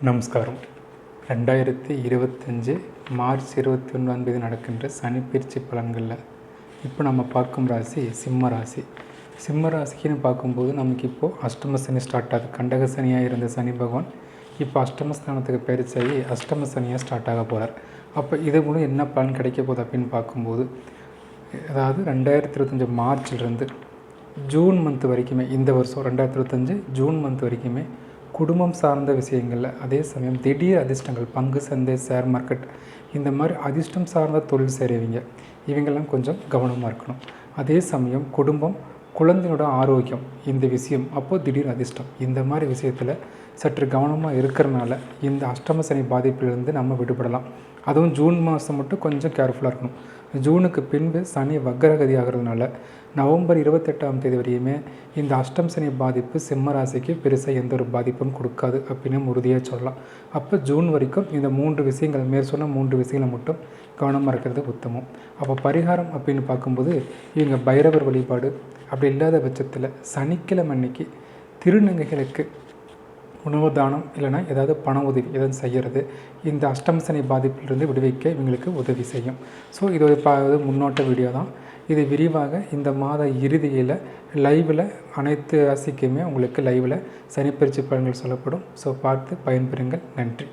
நமஸ்காரம். 2025 மார்ச் 21 நடக்கின்ற சனிப்பெயர்ச்சி பலன்களில் இப்போ நம்ம பார்க்கும் ராசி சிம்ம ராசி. சிம்ம ராசிக்குன்னு பார்க்கும்போது நமக்கு இப்போது அஷ்டம சனி ஸ்டார்ட் ஆகுது. கண்டக சனியாக இருந்த சனி பகவான் இப்போ அஷ்டமஸ்தானத்துக்கு பயிற்சியாகி அஷ்டம சனியாக ஸ்டார்ட் ஆக போகிறார். அப்போ இது மூலம் என்ன பலன் கிடைக்க போகுது அப்படின்னு பார்க்கும்போது, அதாவது 2025 மார்ச்லேருந்து ஜூன் மந்த் வரைக்குமே, இந்த வருஷம் 2025 ஜூன் மந்த் வரைக்குமே குடும்பம் சார்ந்த விஷயங்களில், அதே சமயம் திடீர் அதிர்ஷ்டங்கள், பங்கு சந்தை, ஷேர் மார்க்கெட், இந்த மாதிரி அதிர்ஷ்டம் சார்ந்த தொழில் செய்கிறவங்க இவங்கெல்லாம் கொஞ்சம் கவனமாக இருக்கணும். அதே சமயம் குடும்பம், குழந்தையோட ஆரோக்கியம், இந்த விஷயம், அப்போது திடீர் அதிர்ஷ்டம், இந்த மாதிரி விஷயத்தில் சற்று கவனமாக இருக்கிறனால இந்த அஷ்டம சனி பாதிப்பிலிருந்து நம்ம விடுபடலாம். அதுவும் ஜூன் மாதம் மட்டும் கொஞ்சம் கேர்ஃபுல்லாக இருக்கணும். ஜூனுக்கு பின்பு சனி வக்கரகதி ஆகிறதுனால நவம்பர் 28 வரையுமே இந்த அஷ்டம் சனி பாதிப்பு சிம்ம ராசிக்கு பெருசாக எந்த ஒரு பாதிப்பும் கொடுக்காது அப்படின்னு உறுதியாக சொல்லலாம். அப்போ ஜூன் வரைக்கும் இந்த 3 விஷயங்கள், மேற்சொன்ன 3 விஷயங்களை மட்டும் கவனமாக இருக்கிறது உத்தமம். அப்போ பரிகாரம் அப்படின்னு பார்க்கும்போது இவங்க பைரவர் வழிபாடு, அப்படி இல்லாத பட்சத்தில் சனிக்கிழமை அன்னைக்கு திருநங்கைகளுக்கு உணவு தானம் இல்லைனா ஏதாவது பண உதவி ஏதாவது செய்கிறது இந்த அஷ்டம சனி பாதிப்பிலிருந்து விடுவிக்க இவங்களுக்கு உதவி செய்யும். ஸோ இது ஒரு முன்னோட்ட வீடியோ தான். இது விரிவாக இந்த மாத இறுதியில் லைவில் அனைத்து ராசிக்குமே உங்களுக்கு லைவில் சனிப்பெயர்ச்சி பலன்கள் சொல்லப்படும். ஸோ பார்த்து பயன்பெறுங்கள். நன்றி.